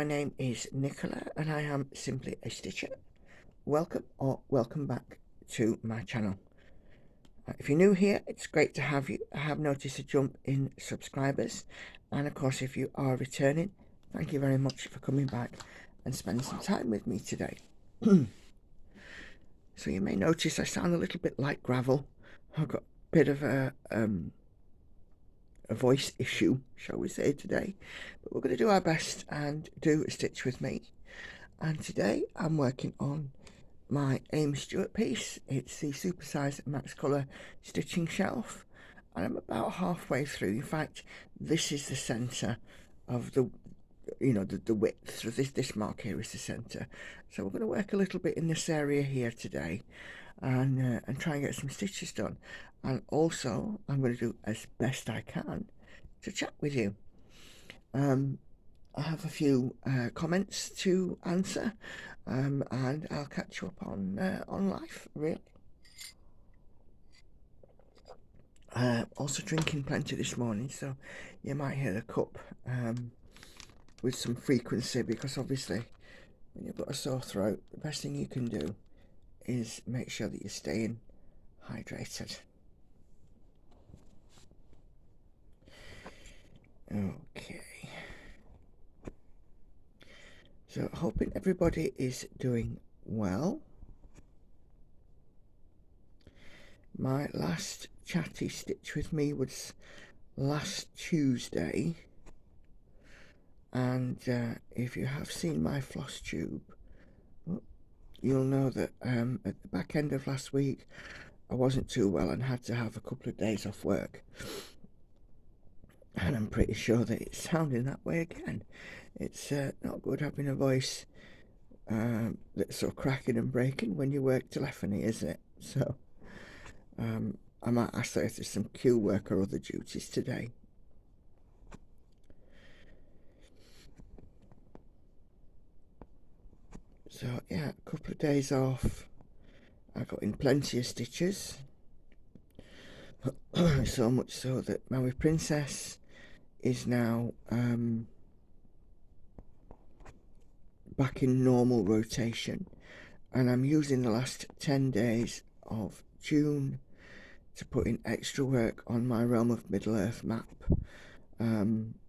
My name is Nicola and I am simply a stitcher. Welcome or welcome back to my channel. If you're new here, it's great to have you. I have noticed a jump in subscribers, and of course if you are returning, thank you very much for coming back and spending some time with me today. So you may notice I sound a little bit like gravel. I've got a bit of a voice issue, shall we say, today, but we're going to do our best and do a stitch with me. And today I'm working on my Aimee Stewart piece. It's the supersized max colour stitching shelf, and I'm about halfway through. In fact, this is the centre of the width. So this mark here is the centre. So we're going to work a little bit in this area here today, and try and get some stitches done. And also I'm going to do as best I can to chat with you. I have a few comments to answer, and I'll catch you up on life, really. Also drinking plenty this morning, so you might hear the cup with some frequency, because obviously when you've got a sore throat, the best thing you can do is make sure that you're staying hydrated. Okay. So hoping everybody is doing well. My last chatty stitch with me was last Tuesday, and if you have seen my floss tube, you'll know that at the back end of last week I wasn't too well and had to have a couple of days off work, and I'm pretty sure that it's sounding that way again. It's not good having a voice that's sort of cracking and breaking when you work telephony, is it? So I might ask that if there's some queue work or other duties today. So yeah, a couple of days off. I got in plenty of stitches. So much so that Maui Princess is now back in normal rotation, and I'm using the last 10 days of June to put in extra work on my Realm of Middle Earth map,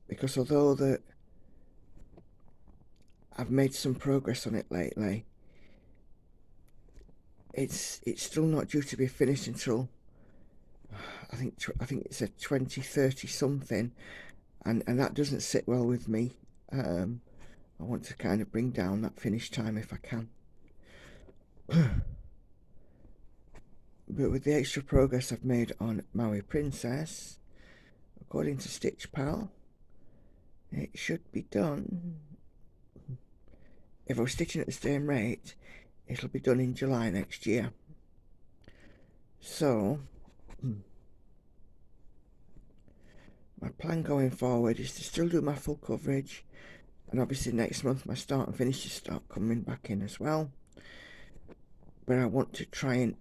because although that I've made some progress on it lately, it's still not due to be finished until I think it's a 2030 something, and that doesn't sit well with me. I want to kind of bring down that finish time if I can. But with the extra progress I've made on Maui Princess, according to Stitch Pal, it should be done. If I was stitching at the same rate, it'll be done in July next year. So my plan going forward is to still do my full coverage, and obviously next month my start and finishes start coming back in as well. But I want to try and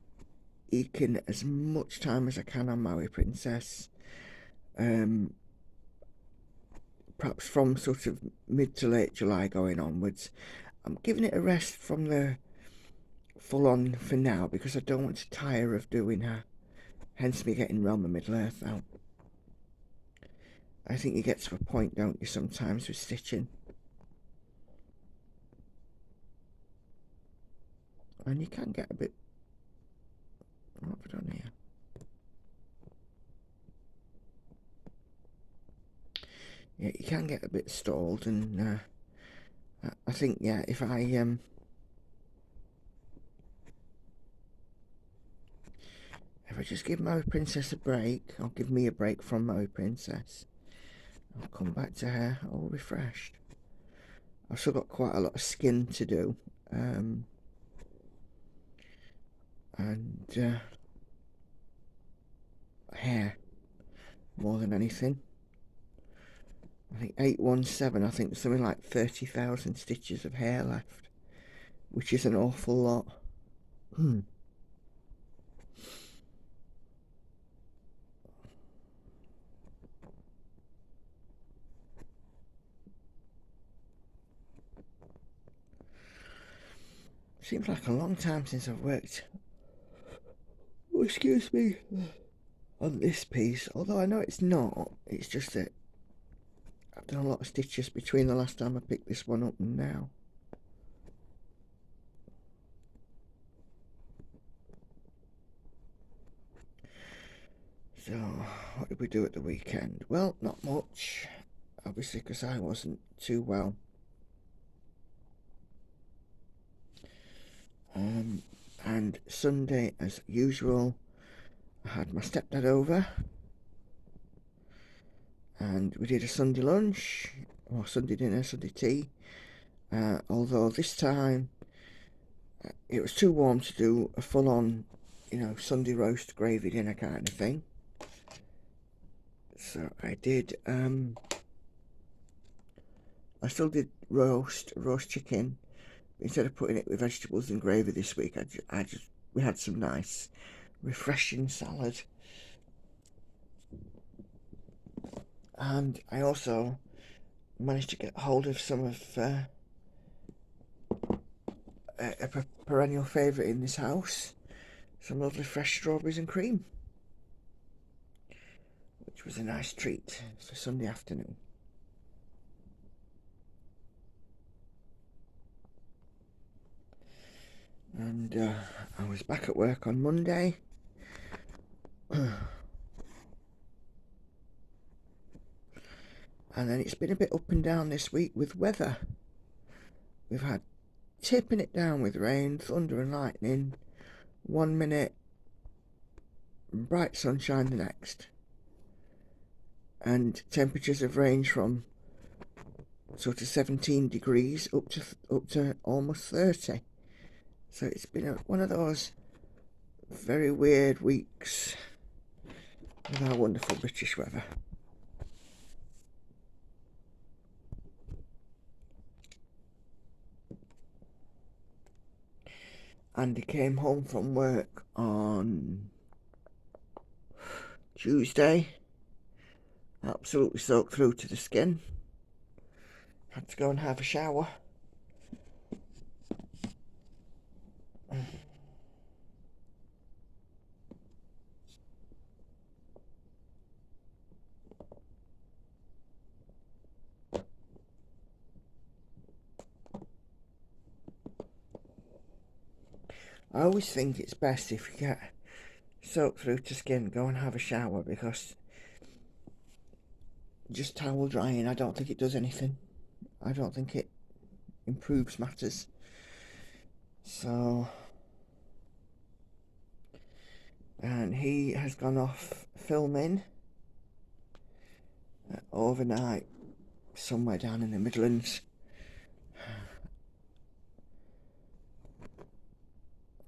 eke in as much time as I can on Maui Princess, perhaps from sort of mid to late July going onwards. I'm giving it a rest from the full on for now, because I don't want to tire of doing her, hence me getting Realm of Middle Earth out. I think you get to a point, don't you, sometimes with stitching, and you can get a bit, what have I done here? Yeah, you can get a bit stalled, and I think, yeah, if I just give Maui Princess a break, or give me a break from Maui Princess, I'll come back to her all refreshed. I've still got quite a lot of skin to do, and hair more than anything. I think 817, I think there's something like 30,000 stitches of hair left, which is an awful lot. Seems like a long time since I've worked, oh, excuse me, on this piece, although I know it's not. It's just that I've done a lot of stitches between the last time I picked this one up and now. So, what did we do at the weekend? Well, not much, obviously, because I wasn't too well. And Sunday, as usual, I had my stepdad over, and we did a Sunday lunch, or Sunday dinner, Sunday tea, although this time it was too warm to do a full-on, Sunday roast gravy dinner kind of thing. So I did, I still did roast chicken. Instead of putting it with vegetables and gravy this week, we had some nice, refreshing salad. And I also managed to get hold of some of a perennial favourite in this house, some lovely fresh strawberries and cream, which was a nice treat for Sunday afternoon. And I was back at work on Monday. And then it's been a bit up and down this week with weather. We've had tipping it down with rain, thunder and lightning 1 minute, bright sunshine the next. And temperatures have ranged from sort of 17 degrees up to almost 30. So it's been one of those very weird weeks with our wonderful British weather. Andy came home from work on Tuesday, absolutely soaked through to the skin. Had to go and have a shower. I always think it's best if you get soaked through to skin, go and have a shower, because just towel drying, I don't think it does anything. I don't think it improves matters. So, and he has gone off filming overnight somewhere down in the Midlands.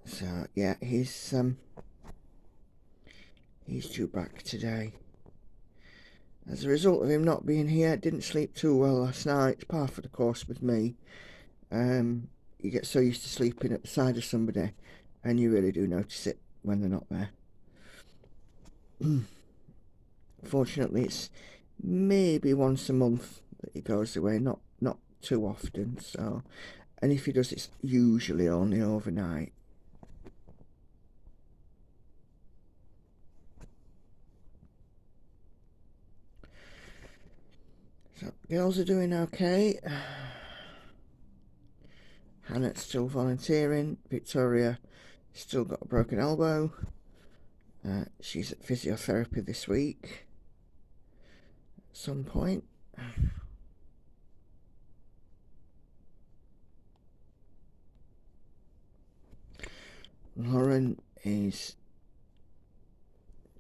So yeah, he's due back today. As a result of him not being here, didn't sleep too well last night. It's par for the course with me. You get so used to sleeping at the side of somebody, and you really do notice it when they're not there. Fortunately, it's maybe once a month that he goes away, not too often. So, and if he does, it's usually only overnight. So, girls are doing okay. Hannah's still volunteering. Victoria still got a broken elbow. She's at physiotherapy this week at some point. Lauren is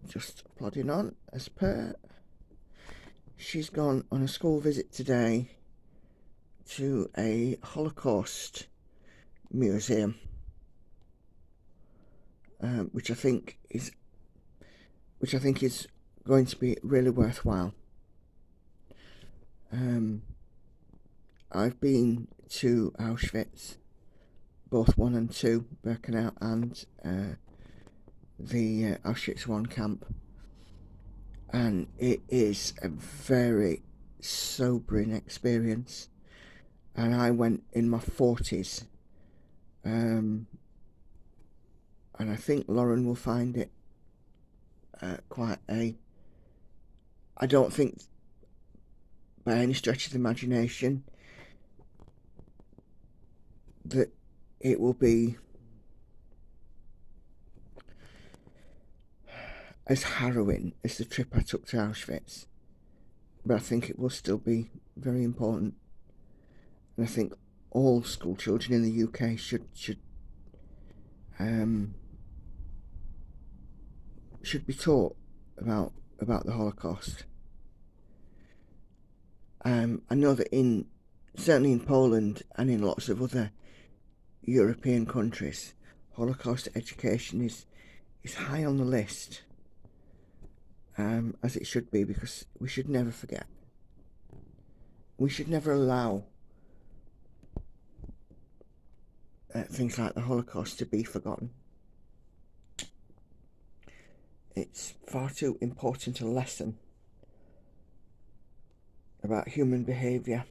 just plodding on as per. She's gone on a school visit today to a Holocaust museum, which I think is going to be really worthwhile. I've been to Auschwitz, both 1 and 2, Birkenau, and the Auschwitz 1 camp, and it is a very sobering experience. And I went in my 40s, and I think Lauren will find it quite a... I don't think by any stretch of the imagination that it will be as harrowing as the trip I took to Auschwitz, but I think it will still be very important, and I think all school children in the UK should be taught about the Holocaust. I know that certainly in Poland and in lots of other European countries, Holocaust education is high on the list, as it should be, because we should never forget. We should never allow things like the Holocaust to be forgotten. It's far too important a lesson about human behaviour.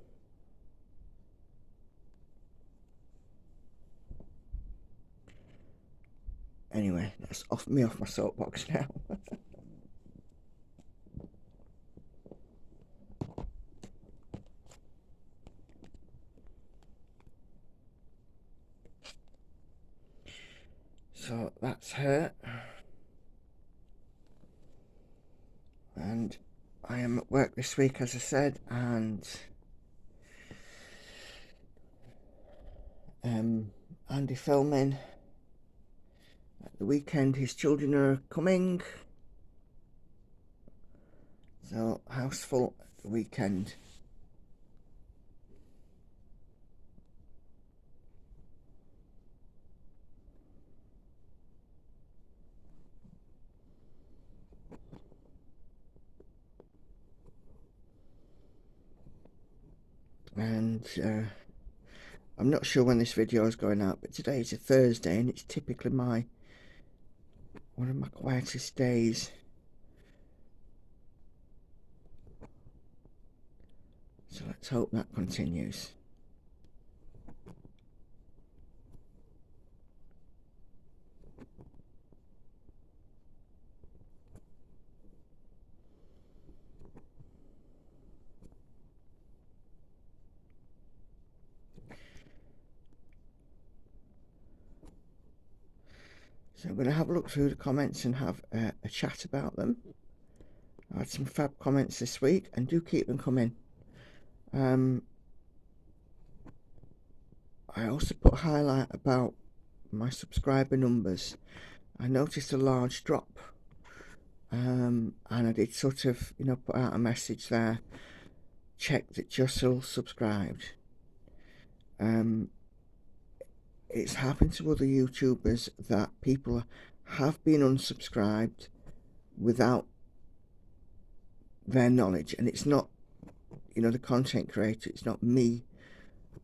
Anyway, that's off my soapbox now. So that's her, and I am at work this week, as I said, and Andy filming. At the weekend his children are coming, so house full at the weekend. And I'm not sure when this video is going out, but today is a Thursday and it's typically one of my quietest days. So let's hope that continues. So I'm going to have a look through the comments and have a chat about them. I had some fab comments this week, and do keep them coming. I also put a highlight about my subscriber numbers. I noticed a large drop, and I did sort of, put out a message there. Check that you're still subscribed. It's happened to other YouTubers that people have been unsubscribed without their knowledge, and it's not, the content creator, it's not me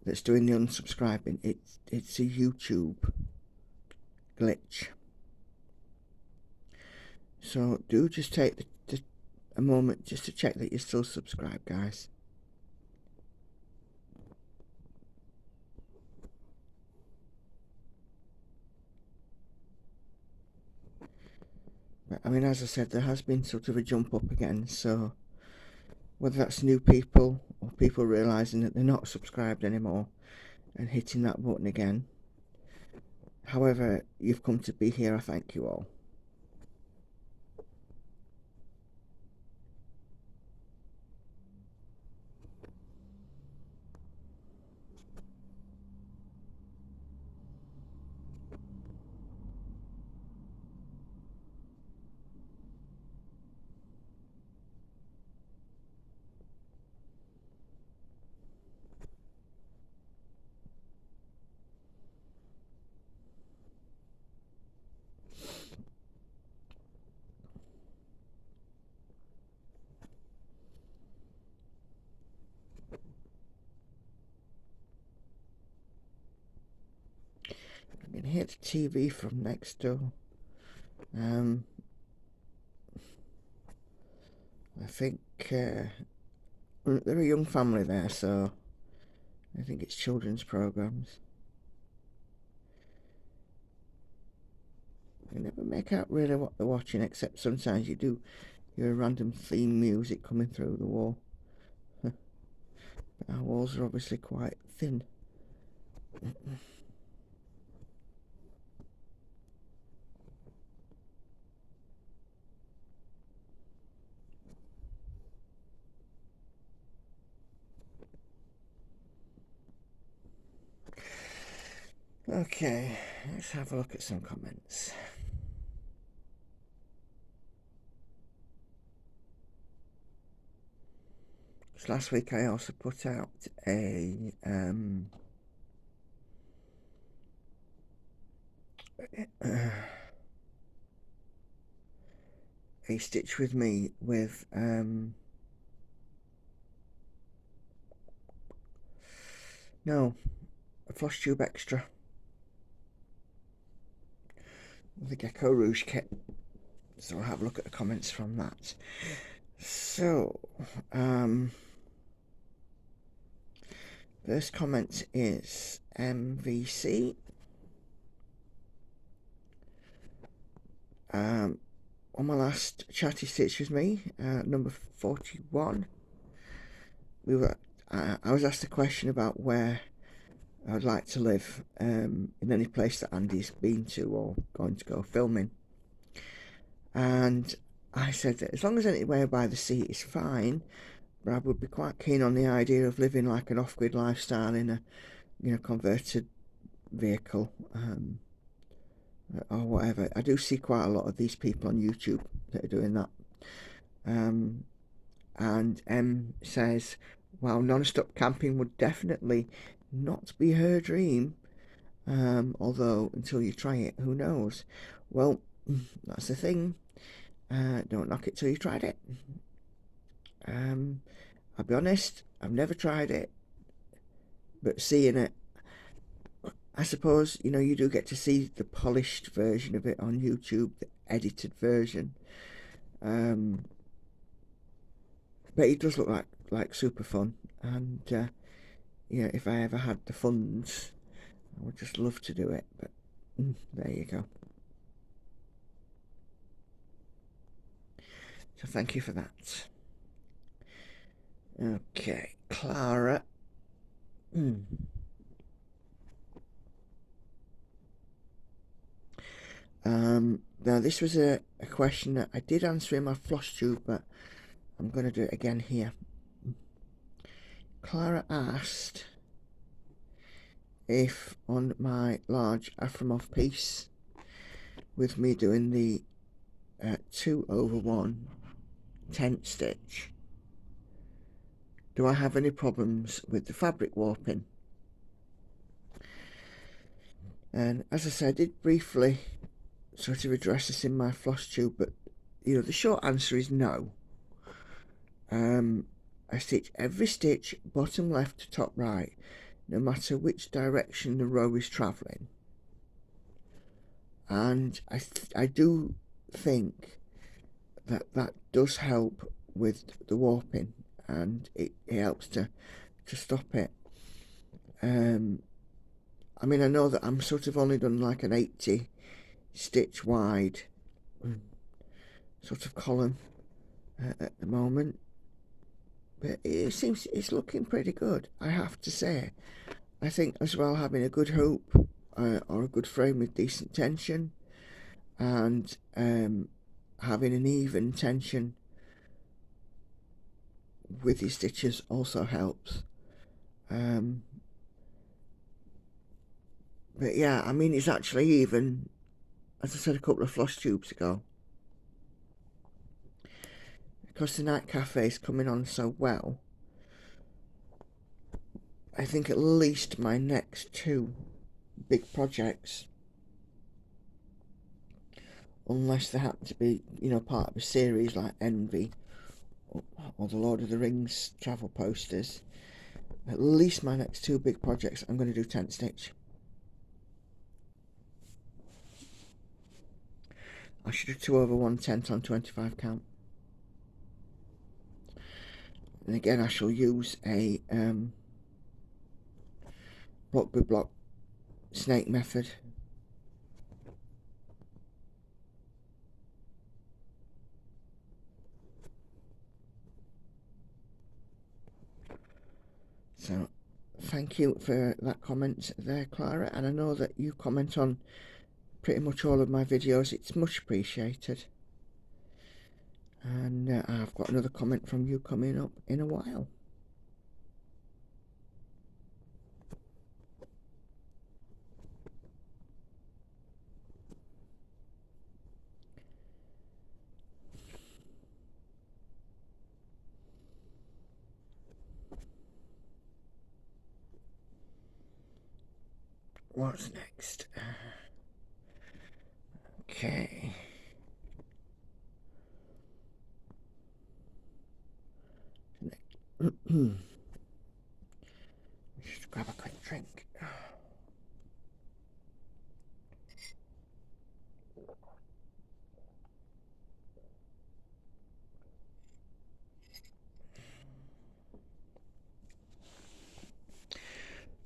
that's doing the unsubscribing, it's a YouTube glitch. So do just take a moment just to check that you're still subscribed, guys. But, I mean, as I said, there has been sort of a jump up again, so whether that's new people or people realising that they're not subscribed anymore and hitting that button again, however you've come to be here, I thank you all. I can hear the TV from next door. I think they're a young family there, so I think it's children's programs. I never make out really what they're watching, except sometimes you do hear a random theme music coming through the wall. But our walls are obviously quite thin. Okay, let's have a look at some comments. So last week I also put out a stitch with me with no, a floss tube extra, the Gecko Rouge kit. So I'll have a look at the comments from that. So first comment is MVC. On my last chatty stitch with me, number 41, I was asked a question about where I'd like to live in any place that Andy's been to or going to go filming, and I said that as long as anywhere by the sea is fine, but I would be quite keen on the idea of living like an off-grid lifestyle in a converted vehicle or whatever. I do see quite a lot of these people on YouTube that are doing that. And M says, while non-stop camping would definitely not be her dream, although until you try it, who knows? Well, that's the thing. Don't knock it till you tried it. I'll be honest, I've never tried it, but seeing it, I suppose, you do get to see the polished version of it on YouTube, the edited version. But it does look like super fun, and if I ever had the funds, I would just love to do it. But there you go. So thank you for that. Okay, Clara. Now this was a question that I did answer in my floss tube, but I'm going to do it again here. Clara asked if on my large Aframov piece, with me doing the 2/1 tent stitch, do I have any problems with the fabric warping? And as I said, I did briefly sort of address this in my floss tube, but the short answer is no. I stitch every stitch bottom left to top right, no matter which direction the row is travelling, and I do think that does help with the warping, and it helps to stop it. I mean, I know that I'm sort of only done like an 80 stitch wide sort of column at the moment, but it seems it's looking pretty good, I have to say. I think as well, having a good hoop or a good frame with decent tension, and having an even tension with your stitches also helps. But yeah, I mean, it's actually even, as I said a couple of floss tubes ago, because the night cafe is coming on so well. I think at least my next two big projects, unless they happen to be, part of a series like Envy or the Lord of the Rings travel posters, at least my next two big projects I'm going to do tent stitch. I should do 2/1 tent on 25 count. And again, I shall use a block by block snake method. thank you for that comment there, Clara, and I know that you comment on pretty much all of my videos. It's much appreciated. And I've got another comment from you coming up in a while. What's next? Okay. Just grab a quick drink.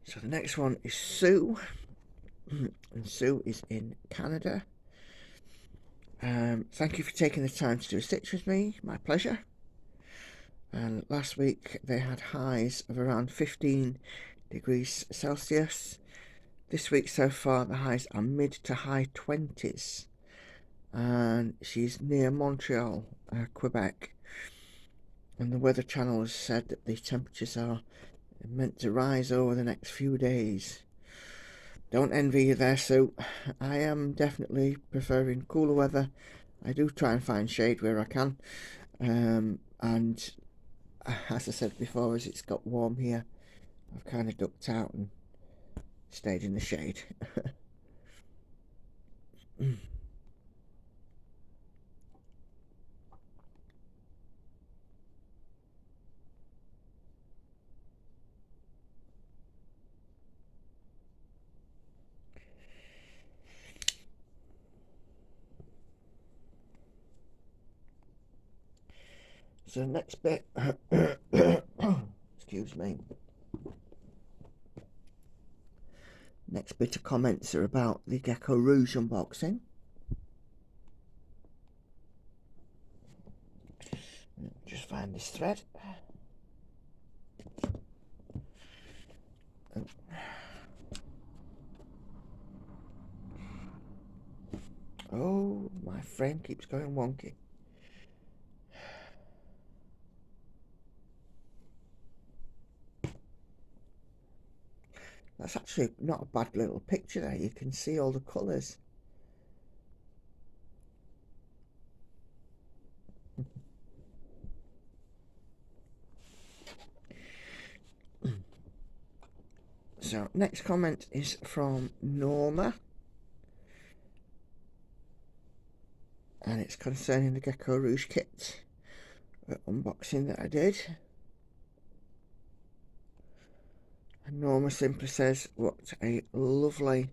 So the next one is Sue, and Sue is in Canada. Thank you for taking the time to do a stitch with me. My pleasure. And last week they had highs of around 15 degrees Celsius. This week so far the highs are mid to high 20s, and she's near Montreal, Quebec, and the Weather Channel has said that the temperatures are meant to rise over the next few days. Don't envy you there, Sue. I am definitely preferring cooler weather. I do try and find shade where I can, and as I said before, as it's got warm here, I've kind of ducked out and stayed in the shade. So the next bit, excuse me, next bit of comments are about the Gecko Rouge unboxing. Just find this thread. Oh, my frame keeps going wonky. That's actually not a bad little picture there. You can see all the colours. So, next comment is from Norma, and it's concerning the Gecko Rouge kit unboxing that I did. And Norma simply says, what a lovely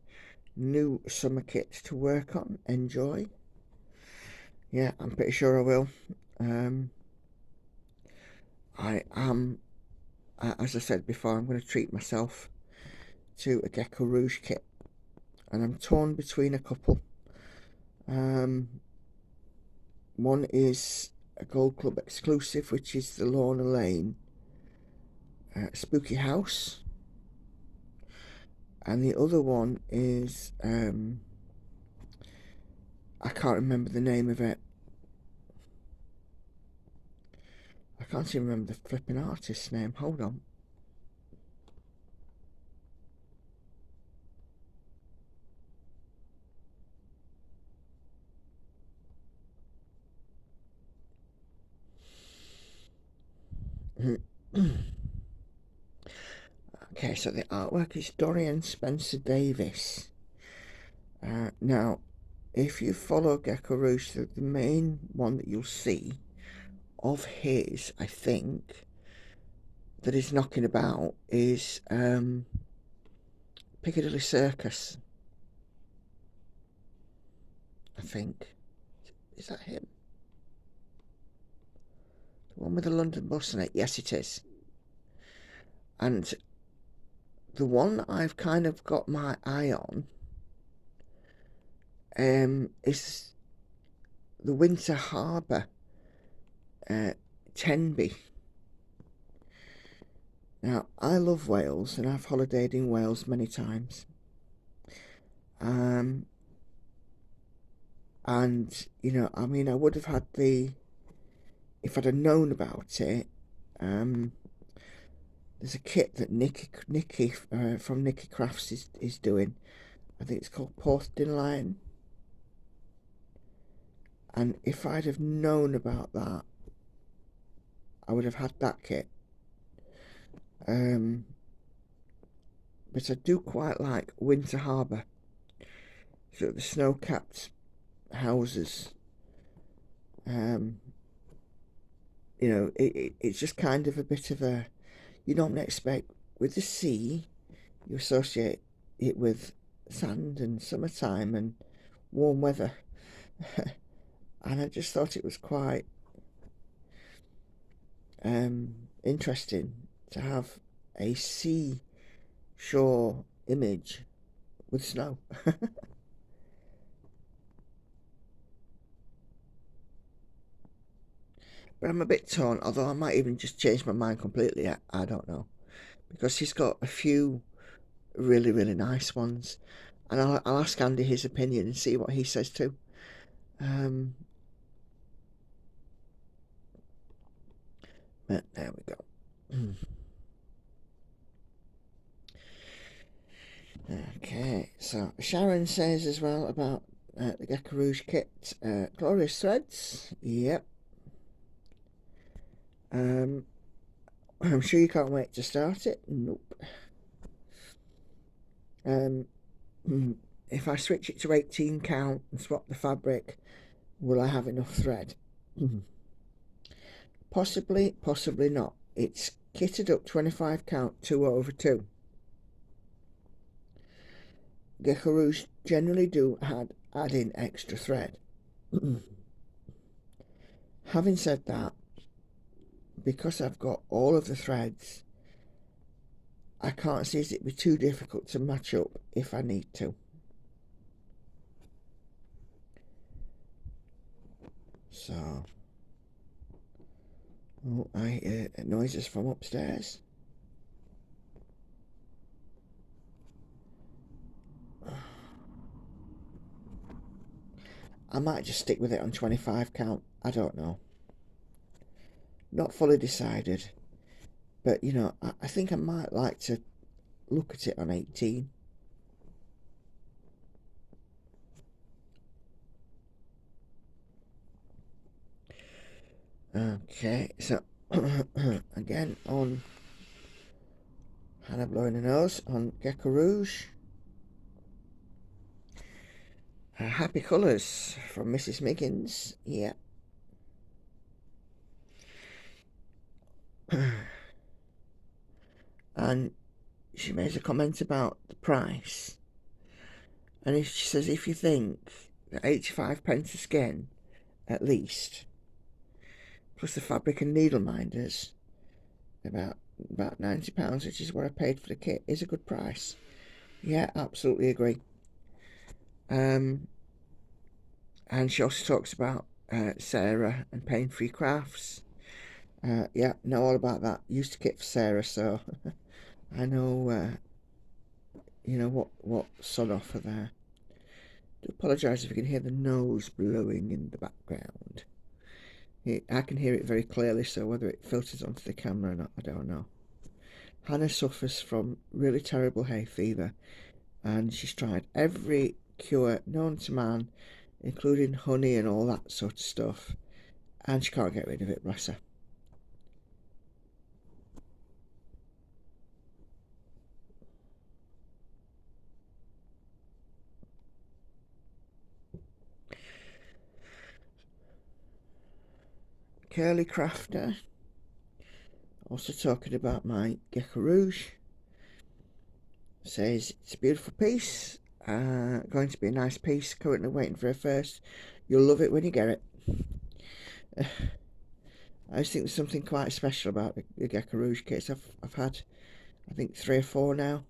new summer kit to work on. Enjoy. Yeah, I'm pretty sure I will. I am, as I said before, I'm going to treat myself to a Gecko Rouge kit, and I'm torn between a couple. One is a Gold Club exclusive, which is the Lorna Lane Spooky House, and the other one is I can't remember the name of it. I can't even remember the flipping artist's name. Hold on. Okay, so the artwork is Dorian Spencer Davis. Now, if you follow Gecko Rouge, the main one that you'll see of his, I think, that is knocking about is Piccadilly Circus. I think. Is that him? The one with the London bus in it? Yes, it is. And the one that I've kind of got my eye on is the Winter Harbour Tenby. Now, I love Wales, and I've holidayed in Wales many times. And, you know, I mean, I would have had if I'd have known about it, there's a kit that Nikki from Nikki Crafts is doing. I think it's called Porcelain Lion. And if I'd have known about that, I would have had that kit. But I do quite like Winter Harbour. So the snow-capped houses. You know, it's just kind of a bit of a... You don't expect... With the sea, you associate it with sand and summertime and warm weather. And I just thought it was quite interesting to have a seashore image with snow. But I'm a bit torn, although I might even just change my mind completely. I don't know. Because he's got a few really, really nice ones. And I'll ask Andy his opinion and see what he says too. But there we go. Okay, so Sharon says as well about the Gecko Rouge kit. Glorious threads. Yep. I'm sure you can't wait to start it. Nope. If I switch it to 18 count and swap the fabric, will I have enough thread? Possibly, possibly not. It's kitted up 25 count 2/2. Gecko Rouge generally do add in extra thread. Having said that, because I've got all of the threads, I can't see it'd be too difficult to match up if I need to. So, oh, I hear noises from upstairs. I might just stick with it on 25 count. I don't know. Not fully decided. But, you know, I think I might like to look at it on 18. Okay, so again on Hannah blowing her nose on Gecko Rouge. Happy Colours from Mrs. Miggins. Yeah. And she makes a comment about the price. And she says if you think that 85 pence a skein, at least, plus the fabric and needle minders, about £90, which is what I paid for the kit, is a good price. Yeah, absolutely agree. And she also talks about Sarah and Pain Free Crafts. Yeah, know all about that. Used to kit for Sarah, so I know you know what's on offer there. I do apologise if you can hear the nose blowing in the background. I can hear it very clearly, so whether it filters onto the camera or not, I don't know. Hannah suffers from really terrible hay fever, and she's tried every cure known to man, including honey and all that sort of stuff, and she can't get rid of it, bless her. Curly Crafter, also talking about my Gecko Rouge, says it's a beautiful piece, going to be a nice piece, currently waiting for her first. You'll love it when you get it. I just think there's something quite special about the Gecko Rouge kits. I've had, I think, 3 or 4 now,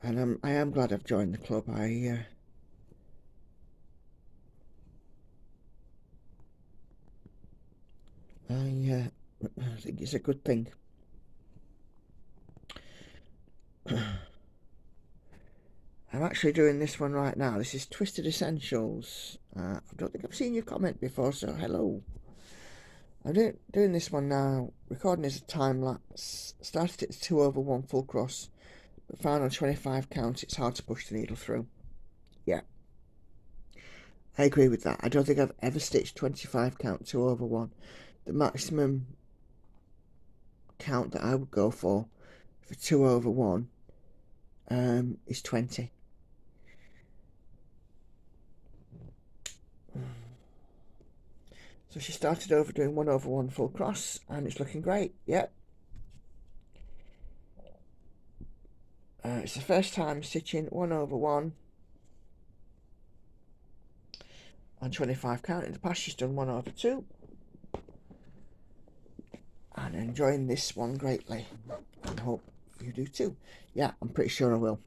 and I am glad I've joined the club. I I think it's a good thing. I'm actually doing this one right now. This is Twisted Essentials. I don't think I've seen your comment before, so hello. I'm doing this one now. Recording is a time lapse. Started at 2/1 full cross, but found on 25 count it's hard to push the needle through. Yeah, I agree with that. I don't think I've ever stitched 25 count 2/1. The maximum count that I would go for 2/1 is 20. So she started over doing 1/1 full cross, and it's looking great. Yep. It's the first time stitching 1/1 on 25 count. In the past she's done 1/2 and enjoying this one greatly, and hope you do too. Yeah, I'm pretty sure I will.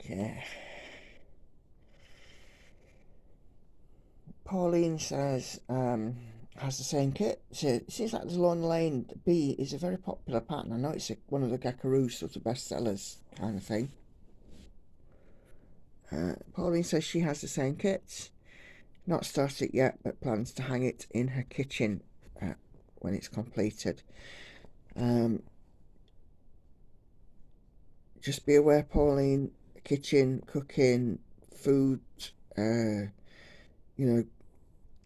Okay. Pauline says, has the same kit. So it seems like the Lawn Lane B is a very popular pattern. I know it's one of the Gecko Rouge sort of bestsellers kind of thing. Pauline says she has the same kit. Not started it yet, but plans to hang it in her kitchen when it's completed. Just be aware, Pauline, kitchen, cooking, food,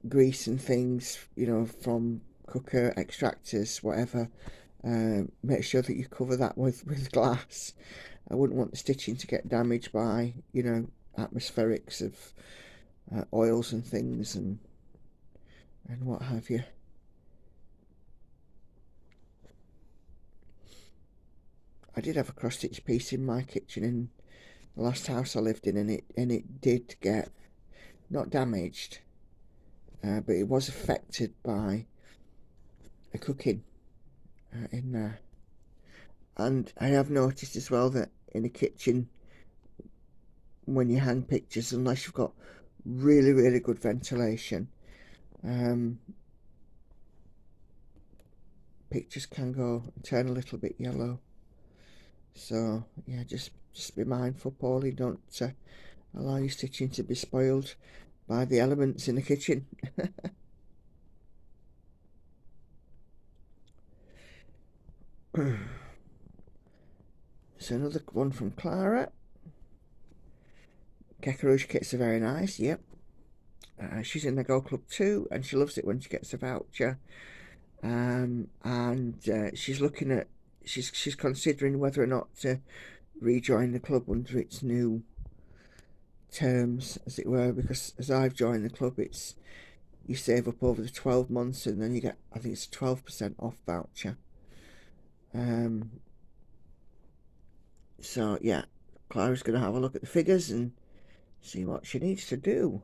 grease and things, from cooker, extractors, whatever. Make sure that you cover that with glass. I wouldn't want the stitching to get damaged by, atmospherics of oils and things and what have you. I did have a cross-stitch piece in my kitchen in the last house I lived in, and it did get not damaged, but it was affected by a cooking in there. And I have noticed as well that in a kitchen, when you hang pictures, unless you've got really, really good ventilation, pictures can go and turn a little bit yellow. So yeah, just be mindful, Paulie. Don't allow your stitching to be spoiled by the elements in the kitchen. So another one from Clara. Gecko Rouge kits are very nice. Yep. She's in the Go Club too, and she loves it when she gets a voucher. And she's looking at, she's considering whether or not to rejoin the club under its new terms, as it were, because as I've joined the club, it's you save up over the 12 months and then you get, I think it's a 12% off voucher. So yeah, Clara's going to have a look at the figures and see what she needs to do.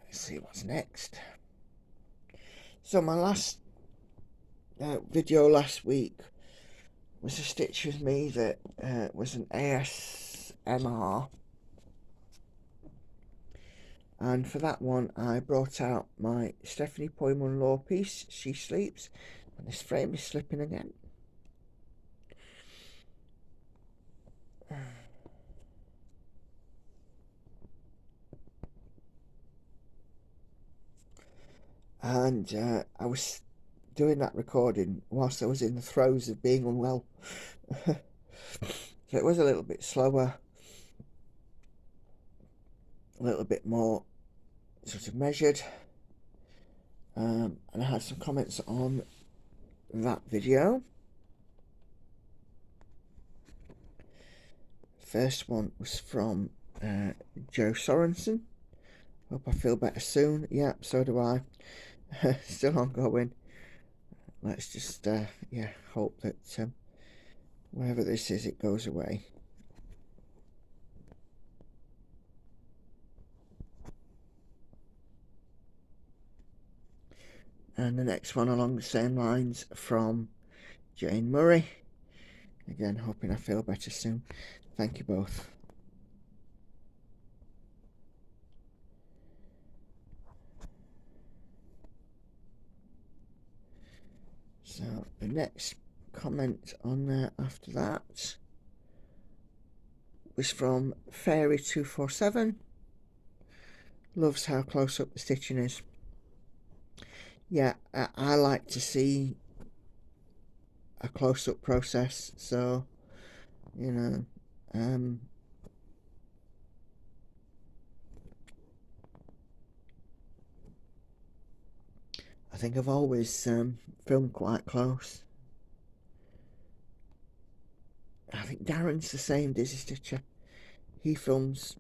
Let's see what's next. So my last video last week was a stitch with me that was an ASMR, and for that one I brought out my Stephanie Poyman Law piece, She Sleeps, and this frame is slipping again. and I was doing that recording whilst I was in the throes of being unwell. So it was a little bit slower, a little bit more sort of measured, and I had some comments on that video. First one was from Joe Sorensen. Hope I feel better soon. Yeah, so do I. Still ongoing. Let's just yeah, hope that whatever this is, it goes away. And the next one along the same lines from Jane Murray. Again, hoping I feel better soon. Thank you both. So the next comment on there after that was from Fairy247. Loves how close up the stitching is. Yeah, I like to see a close up process, so you know, I think I've always filmed quite close. I think Darren's the same, Dizzy Stitcher. He films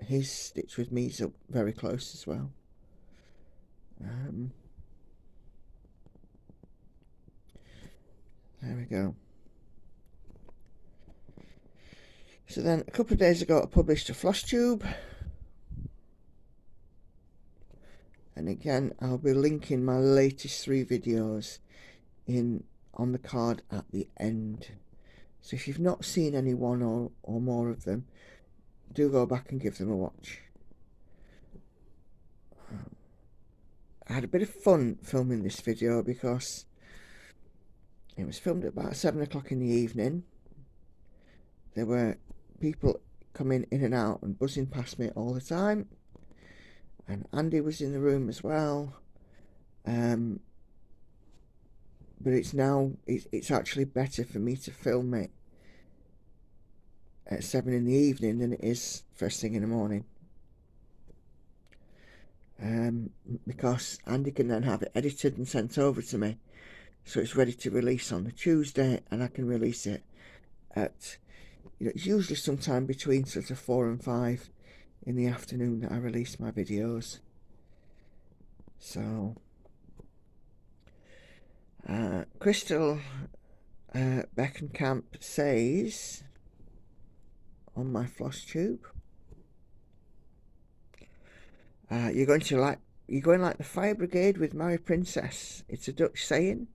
his stitch with me's up very close as well. There we go. So then a couple of days ago I published a floss tube, and again I'll be linking my latest 3 videos in on the card at the end. So if you've not seen any one or more of them, do go back and give them a watch. I had a bit of fun filming this video because it was filmed at about 7 o'clock in the evening. There were people coming in and out and buzzing past me all the time, and Andy was in the room as well. But it's actually better for me to film it at 7 in the evening than it is first thing in the morning, because Andy can then have it edited and sent over to me, so it's ready to release on the Tuesday, and I can release it at, it's usually sometime between sort of 4 and 5 in the afternoon that I release my videos. So Crystal Beckenkamp says on my floss tube, you're going like the fire brigade with Mary Princess. It's a Dutch saying.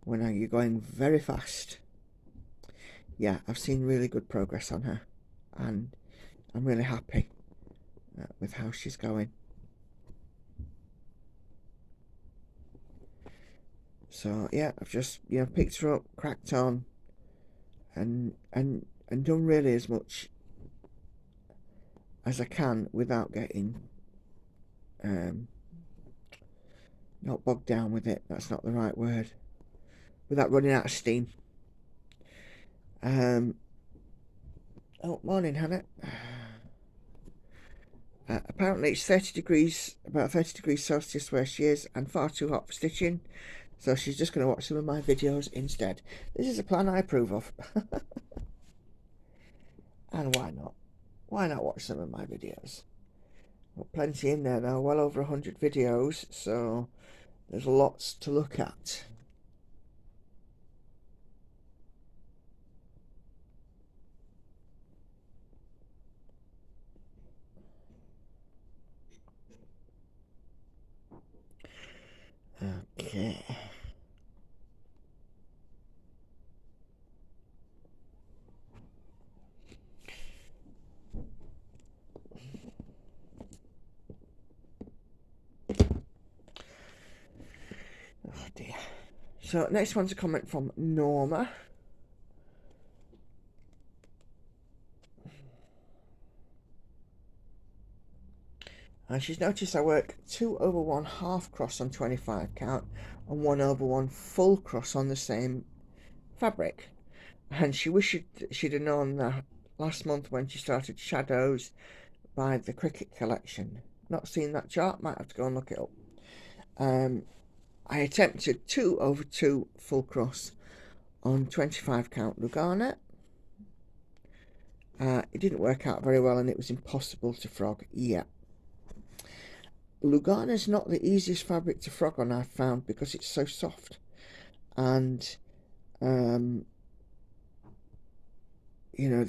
When are you going very fast? Yeah, I've seen really good progress on her, and I'm really happy with how she's going. So yeah, I've just picked her up, cracked on, and done really as much as I can without getting not bogged down with it. That's not the right word. Without running out of steam. Oh, morning, Hannah. Apparently it's 30 degrees, about 30 degrees Celsius where she is, and far too hot for stitching, so she's just going to watch some of my videos instead. This is a plan I approve of. And why not? Why not watch some of my videos? Got plenty in there now, well over 100 videos, so there's lots to look at. Okay. Oh dear. So next one's a comment from Norma. And she's noticed I work 2/1 half cross on 25 count and 1/1 full cross on the same fabric. And she wished she'd have known that last month when she started shadows by the Cricket collection. Not seen that chart, might have to go and look it up. I attempted 2/2 full cross on 25 count Lugana. It didn't work out very well and it was impossible to frog. Yeah. Lugana's not the easiest fabric to frog on, I've found, because it's so soft. And you know,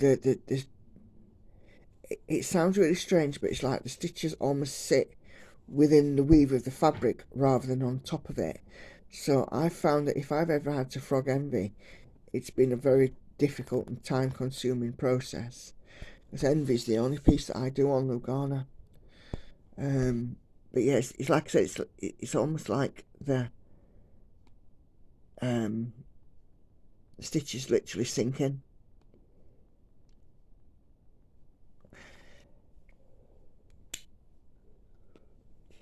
it sounds really strange, but it's like the stitches almost sit within the weave of the fabric rather than on top of it. So I found that if I've ever had to frog Envy, it's been a very difficult and time consuming process, because Envy's the only piece that I do on Lugana. But yes, it's like I said, it's almost like the stitches literally sink in.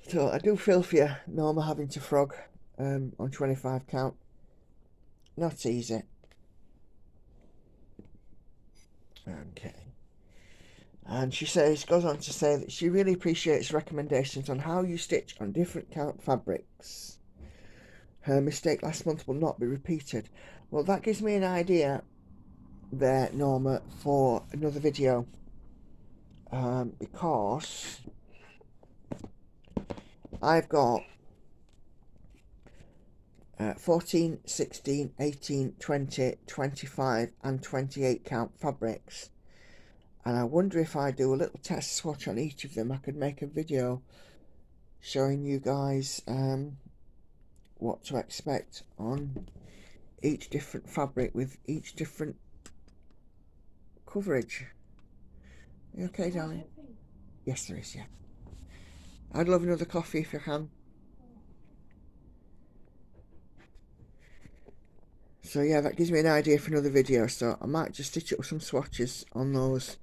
So I do feel for you, Norma, having to frog on 25 count. Not easy. Okay. And she goes on to say that she really appreciates recommendations on how you stitch on different count fabrics. Her mistake last month will not be repeated. Well, that gives me an idea there, Norma, for another video. Because I've got 14, 16, 18, 20, 25 and 28 count fabrics. And I wonder if I do a little test swatch on each of them, I could make a video showing you guys what to expect on each different fabric with each different coverage. Are you okay, darling? Yes, there is, yeah. I'd love another coffee if you can. So yeah, that gives me an idea for another video. So I might just stitch up some swatches on those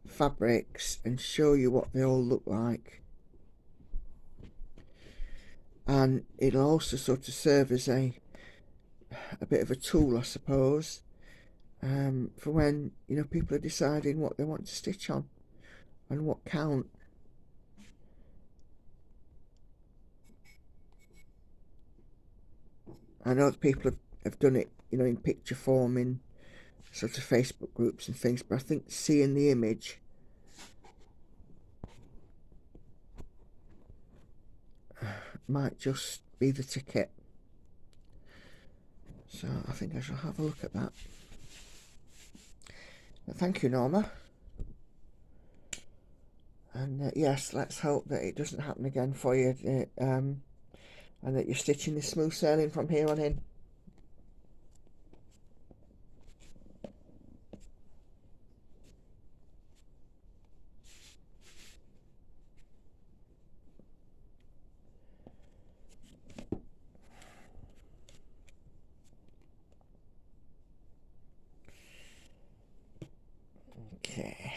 fabrics and show you what they all look like. And it'll also sort of serve as a bit of a tool, I suppose, for when, you know, people are deciding what they want to stitch on and what count. I know that people have done it, you know, in picture form in sort of Facebook groups and things, but I think seeing the image might just be the ticket. So I think I shall have a look at that. But thank you, Norma. And yes, let's hope that it doesn't happen again for you, and that you're stitching this smooth sailing from here on in. Okay.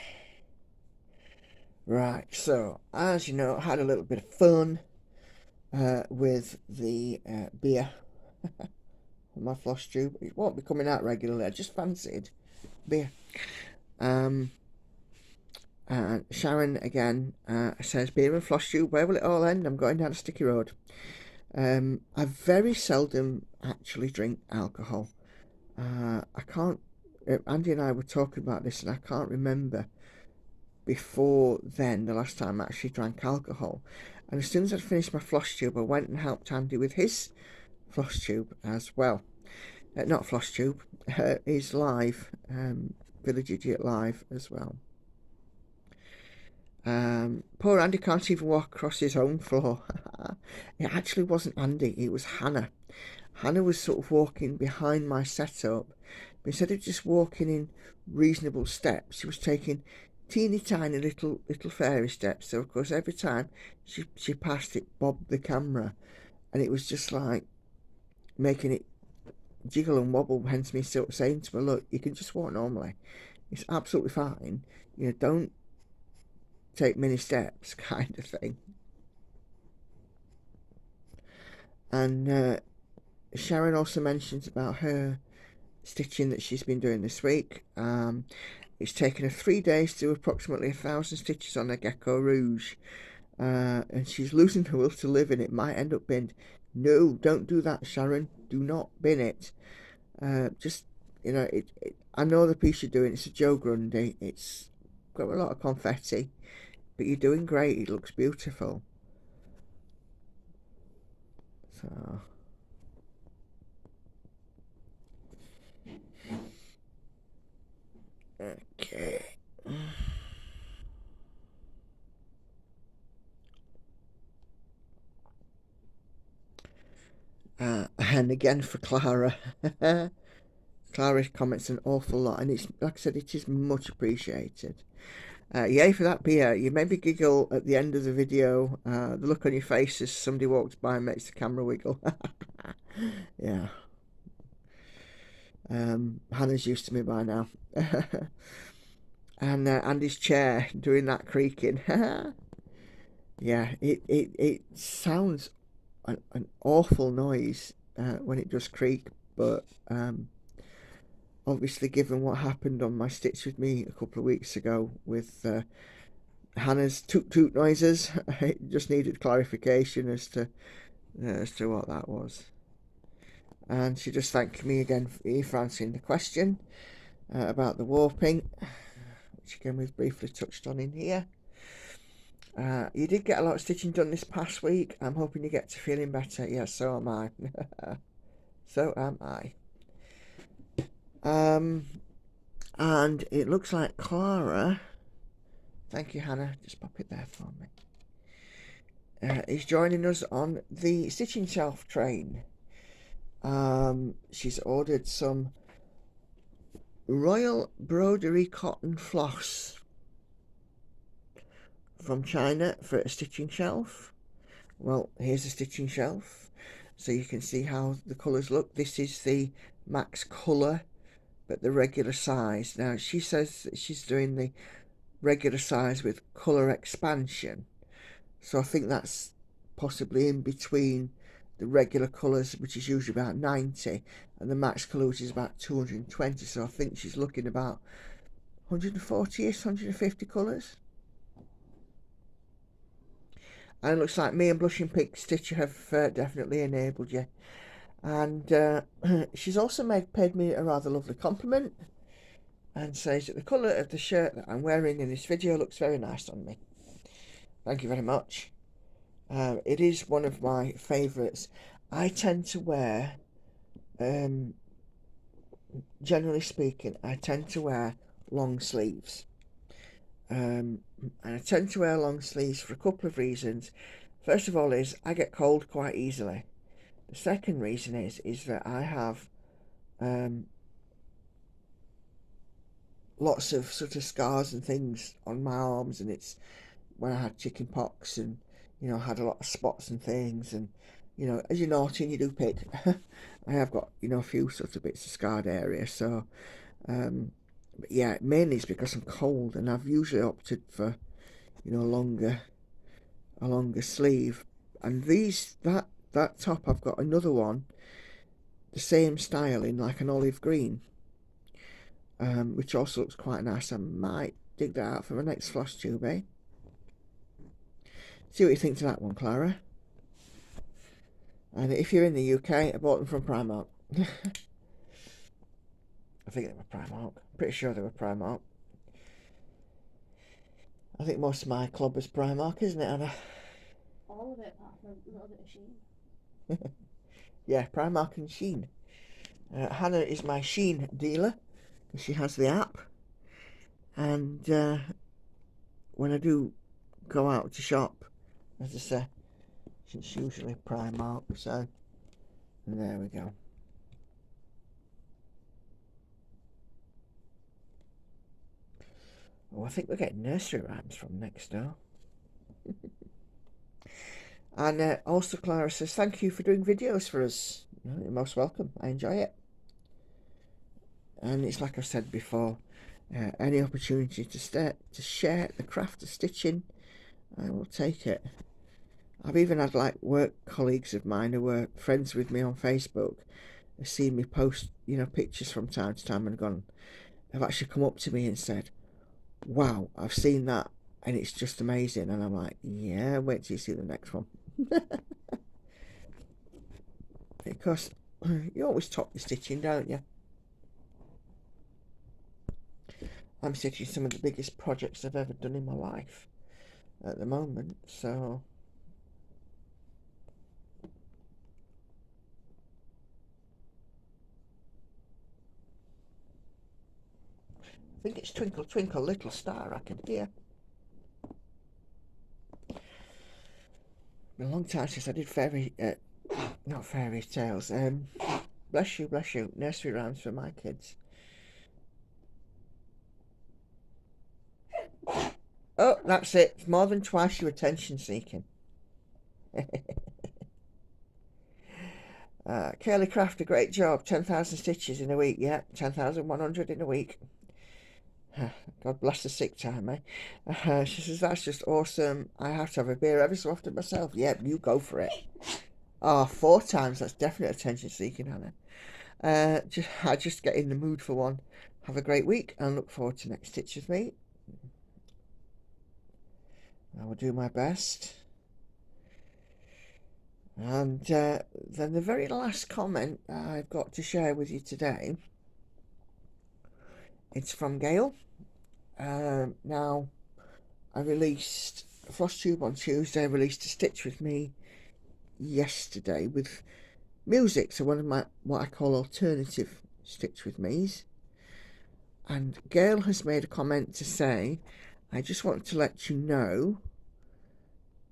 Right, so as you know, I had a little bit of fun with the beer on my floss tube. It won't be coming out regularly, I just fancied beer. And Sharon again says, beer and floss tube, where will it all end? I'm going down a sticky road. I very seldom actually drink alcohol. I can't, Andy and I were talking about this and I can't remember before then the last time I actually drank alcohol. And as soon as I'd finished my floss tube, I went and helped Andy with his floss tube as well. Not floss tube, his live, Village Idiot Live as well. Poor Andy can't even walk across his own floor. It actually wasn't Andy, it was Hannah. Hannah was sort of walking behind my setup, but instead of just walking in reasonable steps, she was taking teeny tiny little fairy steps. So of course every time she passed, it bobbed the camera, and it was just like making it jiggle and wobble, hence me sort of saying to her, look, you can just walk normally, it's absolutely fine, you know, don't take many steps kind of thing. And Sharon also mentions about her stitching that she's been doing this week. It's taken her 3 days to do approximately 1,000 stitches on her Gecko Rouge, and she's losing her will to live, and it might end up binned. No, don't do that, Sharon. Do not bin it. Just, you know, I know the piece you're doing. It's a Joe Grundy. It's got a lot of confetti, but you're doing great. It looks beautiful. So okay. And again for Clara. Clara comments an awful lot, and it's, like I said, it is much appreciated. Yay for that beer. You made me giggle at the end of the video. The look on your face as somebody walks by and makes the camera wiggle. Yeah. Hannah's used to me by now. And Andy's chair doing that creaking. Yeah, it sounds an awful noise when it does creak, but obviously given what happened on my Stitch With Me a couple of weeks ago with Hannah's toot toot noises, it just needed clarification as to what that was. And she just thanked me again for answering the question about the warping, which again we've briefly touched on in here. You did get a lot of stitching done this past week. I'm hoping you get to feeling better. Yes, so am I. So am I. And it looks like Clara, thank you Hannah, just pop it there for me, is joining us on the stitching shelf train. She's ordered some Royal Broderie cotton floss from China for a stitching shelf. Well, here's a stitching shelf so you can see how the colours look. This is the max colour, but the regular size. Now she says that she's doing the regular size with colour expansion, so I think that's possibly in between the regular colours, which is usually about 90, and the max colour, which is about 220. So I think she's looking about 140ish, 150 colours. And it looks like me and Blushing Pink Stitcher have definitely enabled you. And she's also paid me a rather lovely compliment and says that the colour of the shirt that I'm wearing in this video looks very nice on me. Thank you very much. It is one of my favourites. I tend to wear, generally speaking, I tend to wear long sleeves. And I tend to wear long sleeves for a couple of reasons. First of all is I get cold quite easily. The second reason is that I have lots of sort of scars and things on my arms, and it's when I had chicken pox and, you know, had a lot of spots and things, and, you know, as you're naughty and you do pick, I have got, you know, a few sort of bits of scarred area. So but yeah, mainly it's because I'm cold, and I've usually opted for, you know, a longer sleeve. And that top, I've got another one the same style in like an olive green, which also looks quite nice. I might dig that out for my next floss tube, eh? See what you think to that one, Clara. And if you're in the UK, I bought them from Primark. I think they were Primark. Pretty sure they were Primark. I think most of my club is Primark, isn't it, Anna? All of it, apart from a little bit of Shein. Yeah, Primark and Shein. Hannah is my Shein dealer. She has the app. And when I do go out to shop, as I say, it's usually Primark. So there we go. Oh, I think we're getting nursery rhymes from next door. And also Clara says, thank you for doing videos for us. You're most welcome. I enjoy it. And it's like I've said before, Any opportunity to share the craft of stitching, I will take it. I've even had like work colleagues of mine who were friends with me on Facebook have seen me post, pictures from time to time and have actually come up to me and said, wow, I've seen that and it's just amazing. And I'm like, yeah, wait till you see the next one. Because you always top your stitching, don't you? I'm stitching some of the biggest projects I've ever done in my life at the moment, so I think it's Twinkle Twinkle Little Star I can hear. Been a long time since I did not fairy tales, bless you, nursery rhymes for my kids. Oh, that's it, it's more than twice your attention seeking. Curly Craft, a great job, 10,000 stitches in a week, yeah, 10,100 in a week. God bless the sick time, eh? She says, that's just awesome. I have to have a beer every so often myself. Yep, you go for it. Oh, 4 times, that's definitely attention seeking, Hannah. I just get in the mood for one. Have a great week and look forward to next Stitch with me. I will do my best. And then the very last comment I've got to share with you today, it's from Gail. Now, I released a floss tube on Tuesday. I released a Stitch with me yesterday with music, so one of my what I call alternative Stitch with me's. And Gail has made a comment to say, I just want to let you know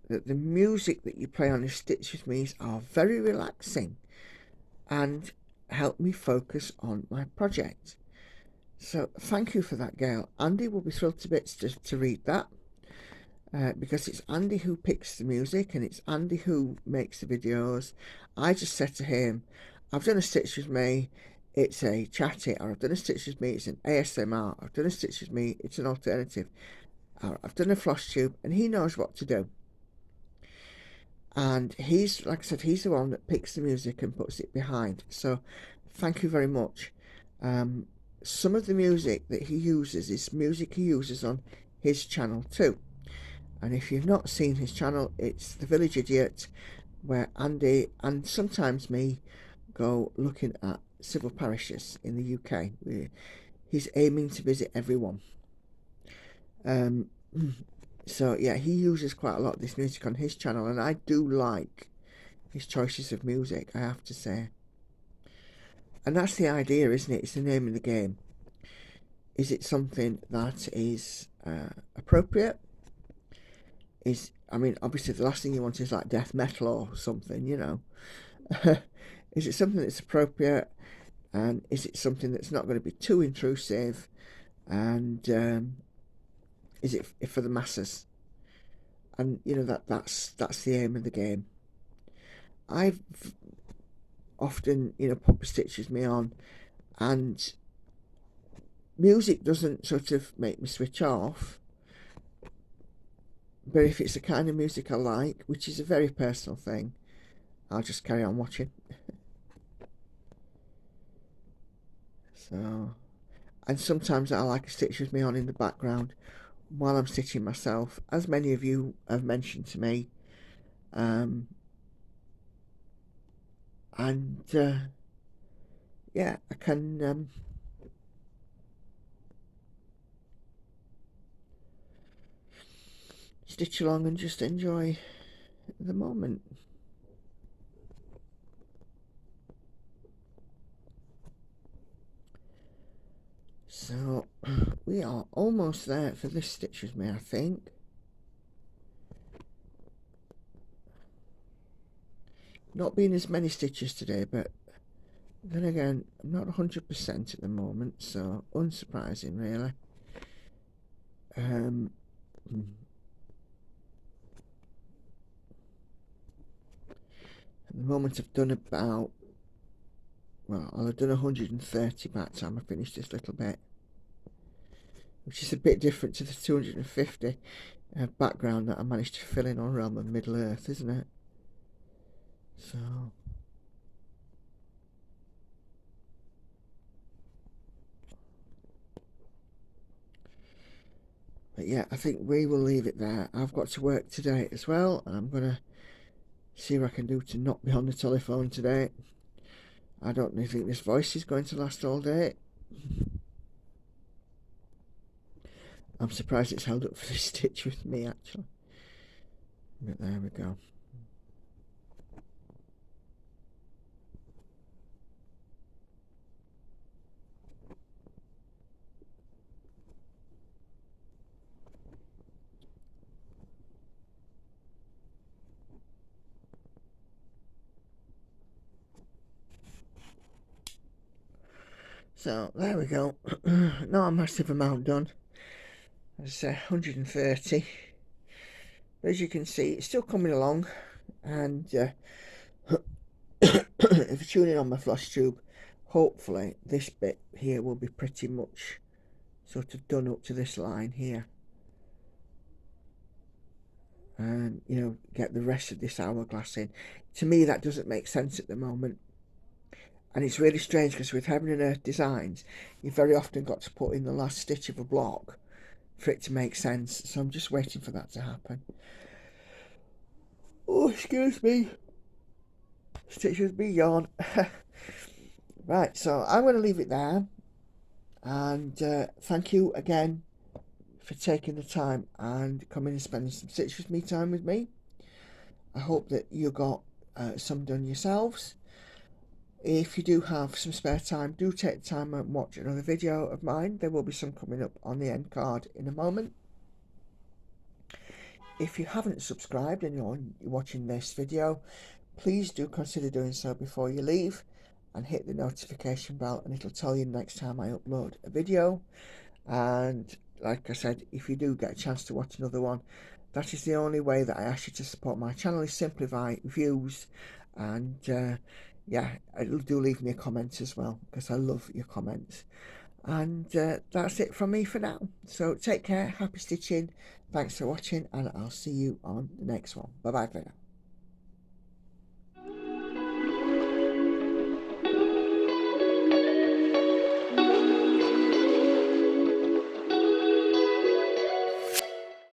that the music that you play on your Stitch with me's are very relaxing and help me focus on my project. So thank you for that, Gail. Andy will be thrilled to bits to read that. Because it's Andy who picks the music and it's Andy who makes the videos. I just said to him, I've done a Stitch with me, it's a chatty, or I've done a Stitch with me, it's an ASMR, I've done a Stitch with me, it's an alternative, or I've done a floss tube, and he knows what to do. And he's, like I said, he's the one that picks the music and puts it behind. So thank you very much. Some of the music that he uses is music he uses on his channel too. And if you've not seen his channel, it's The Village Idiot, where Andy and sometimes me go looking at civil parishes in the UK. He's aiming to visit everyone. So yeah, he uses quite a lot of this music on his channel, and I do like his choices of music, I have to say. And that's the idea, isn't it? It's the name of the game. Is it something that is appropriate? I mean, obviously the last thing you want is like death metal or something, you know. Is it something that's appropriate? And is it something that's not going to be too intrusive? And is it for the masses? And you know that's the aim of the game. I've often put the stitches me on, and music doesn't sort of make me switch off. But if it's the kind of music I like, which is a very personal thing, I'll just carry on watching. So, and sometimes I like a Stitch with me on in the background while I'm stitching myself, as many of you have mentioned to me. And yeah, I can stitch along and just enjoy the moment. So we are almost there for this Stitch with me, I think. Not been as many stitches today, but then again, I'm not 100% at the moment, so unsurprising really. At the moment I've done about, well, I'll have done 130 by the time I finish this little bit. which is a bit different to the 250 background that I managed to fill in on Realm of Middle Earth, isn't it? So but yeah, I think we will leave it there. I've got to work today as well, and I'm gonna see what I can do to not be on the telephone today. I don't think this voice is going to last all day. I'm surprised it's held up for this stitch with me, actually. But there we go. So there we go. Not a massive amount done. As I say, 130. But as you can see, it's still coming along. And if you're tuning on my floss tube, hopefully this bit here will be pretty much sort of done up to this line here. And, you know, get the rest of this hourglass in. To me, that doesn't make sense at the moment. And it's really strange because with Heaven and Earth designs, you've very often got to put in the last stitch of a block for it to make sense. So I'm just waiting for that to happen. Oh, excuse me. Stitches me yawn. Right, so I'm going to leave it there. And thank you again for taking the time and coming and spending some Stitch With Me time with me. I hope that you got some done yourselves. If you do have some spare time, do take the time and watch another video of mine. There will be some coming up on the end card in a moment. If you haven't subscribed and you're watching this video, please do consider doing so before you leave, and hit the notification bell, and it'll tell you next time I upload a video. And like I said, if you do get a chance to watch another one, that is the only way that I ask you to support my channel, is simply via views. And yeah, do leave me a comment as well, because I love your comments. And that's it from me for now. So take care, happy stitching, thanks for watching, and I'll see you on the next one. Bye bye for now.